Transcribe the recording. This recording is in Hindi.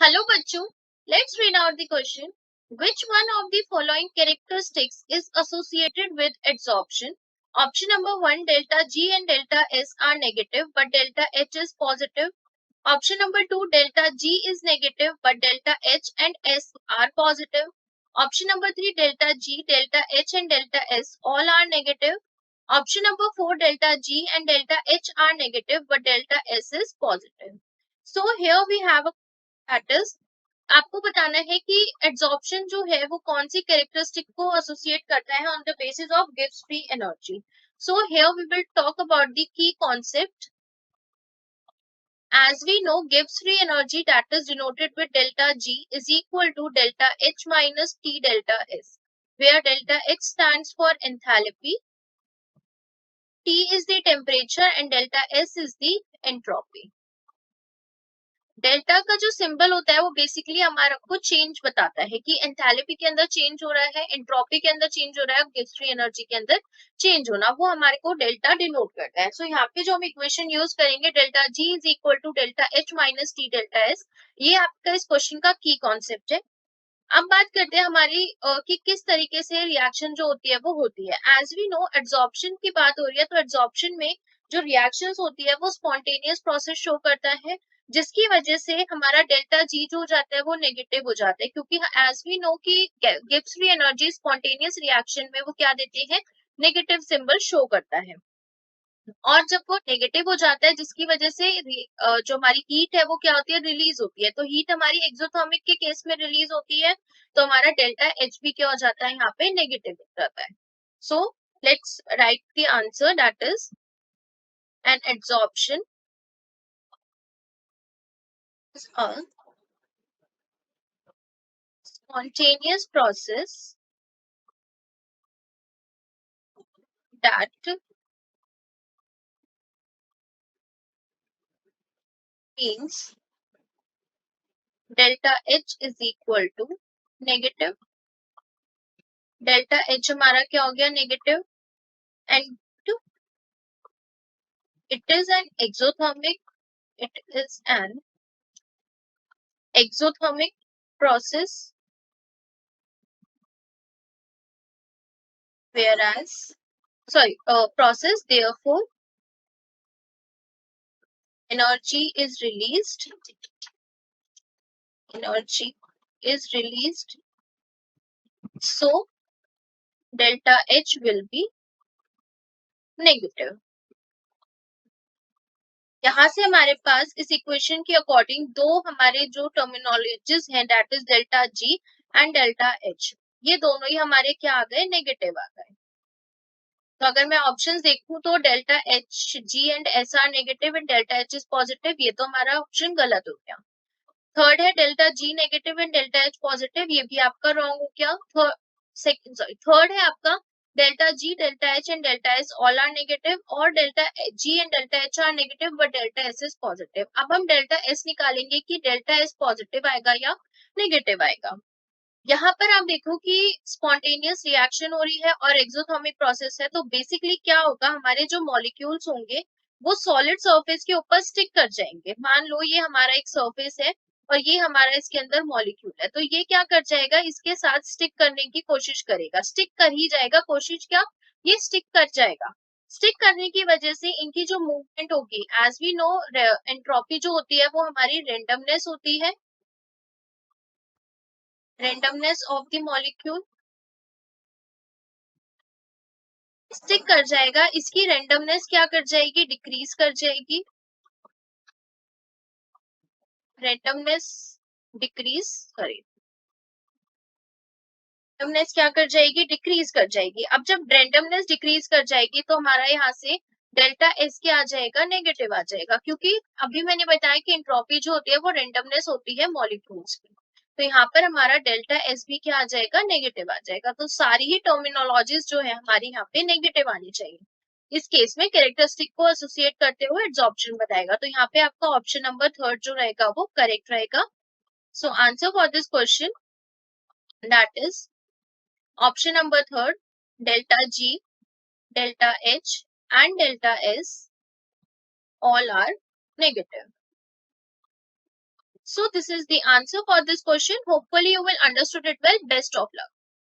Hello बच्चों, let's read out the question. Which one of the following characteristics is associated with adsorption? Option number 1, delta G and delta S are negative but delta H is positive. Option number 2, delta G is negative but delta H and S are positive. Option number 3, delta G, delta H and delta S all are negative. Option number 4, delta G and delta H are negative but delta S is positive. So here we have a that is आपको बताना है कि एड्सॉर्प्शन जो है वो कौन सी कैरेक्टरिस्टिक को एसोसिएट करता है on the basis of Gibbs free energy. So here we will talk about the key concept. As we know, Gibbs free energy, that is denoted with delta G, is equal to delta H minus T delta S, where delta H stands for enthalpy, T is the temperature and delta S is the entropy. Delta का जो सिंबल होता है वो बेसिकली हमारा को चेंज बताता है कि एंथैल्पी के अंदर चेंज हो रहा है, एंट्रोपी के अंदर चेंज हो रहा है, गिब्स फ्री एनर्जी के अंदर चेंज होना, वो हमारे को डेल्टा डिनोट करता है. सो यहाँ पे जो हम इक्वेशन यूज करेंगे delta G is equal to delta H minus T delta S, ये आपका इस क्वेश्चन का की कॉन्सेप्ट है. अब बात करते हैं हमारी कि किस तरीके से रिएक्शन जो होती है वो होती है. एज वी नो एड्सॉर्प्शन की बात हो रही है, तो एड्सॉर्प्शन में जो रिएक्शंस होती है वो स्पॉन्टेनियस प्रोसेस शो करता है, जिसकी वजह से हमारा डेल्टा जी जो हो जाता है वो नेगेटिव हो जाता है, क्योंकि एज वी नो कि Gibbs free energy spontaneous reaction में वो क्या देती है, नेगेटिव सिंबल शो करता है. और जब वो नेगेटिव हो जाता है जिसकी वजह से जो हमारी हीट है वो क्या होती है, रिलीज होती है. तो हीट हमारी एक्सोथर्मिक के केस में रिलीज होती है, तो हमारा डेल्टा एच भी क्या हो जाता है, यहाँ पे नेगेटिव हो जाता है. So let's write the answer, that is an adsorption is a spontaneous process that means delta H is equal to negative. Delta H हमारा क्या हो गया, negative, and it is an exothermic process, process, therefore energy is released so delta H will be negative. यहाँ से हमारे पास इस इक्वेशन के अकॉर्डिंग दो हमारे जो टर्मिनोलॉजीज हैं, that is delta G and delta H, ये दोनों ही हमारे क्या आ गए, नेगेटिव आ गए. तो अगर मैं ऑप्शंस देखूं तो delta H G and S are negative and delta H is positive, ये तो हमारा ऑप्शन गलत हो गया. थर्ड है delta G negative and delta H positive, ये भी आपका रॉन्ग हो गया. थर्ड है आपका delta G, delta H and delta S all are negative, और delta G and delta H are negative but delta S is positive. अब हम डेल्टा एस निकालेंगे कि डेल्टा एस पॉजिटिव आएगा या नेगेटिव आएगा. यहाँ पर आप देखो कि स्पॉन्टेनियस रिएक्शन हो रही है और एक्सोथर्मिक प्रोसेस है, तो बेसिकली क्या होगा, हमारे जो मॉलिक्यूल्स होंगे वो सॉलिड सरफेस के ऊपर स्टिक कर जाएंगे. मान लो ये हमारा एक सरफेस है और ये हमारा इसके अंदर मॉलिक्यूल है, तो ये क्या कर जाएगा, इसके साथ स्टिक करने की कोशिश करेगा, स्टिक कर ही जाएगा, कोशिश क्या, ये स्टिक कर जाएगा. स्टिक करने की वजह से इनकी जो मूवमेंट होगी, एज वी नो एंट्रोपी जो होती है वो हमारी रेंडमनेस होती है, randomness of the molecule. Stick कर जाएगा, इसकी रेंडमनेस क्या कर जाएगी, डिक्रीज कर जाएगी, रेंडमनेस डिक्रीज, रेंडमनेस क्या कर जाएगी, डिक्रीज कर जाएगी. अब जब रेंडमनेस डिक्रीज कर जाएगी तो हमारा यहाँ से डेल्टा एस क्या आ जाएगा, नेगेटिव आ जाएगा, क्योंकि अभी मैंने बताया कि एंट्रोपी जो होती है वो रेंडमनेस होती है मॉलिक्यूल्स की. तो यहाँ पर हमारा डेल्टा एस भी क्या आ जाएगा, नेगेटिव आ जाएगा. तो सारी ही टर्मिनोलॉजीज जो है हमारी यहाँ पे नेगेटिव आनी चाहिए. इस केस में कैरेक्टरिस्टिक को एसोसिएट करते हुए एड्सॉर्प्शन बताएगा, तो यहाँ पे आपका ऑप्शन नंबर थर्ड जो रहेगा वो करेक्ट रहेगा. So answer for this question, that is option number third, delta G, delta H and delta S all are negative. So this is the answer for this question. Hopefully you will understood it well. Best of luck.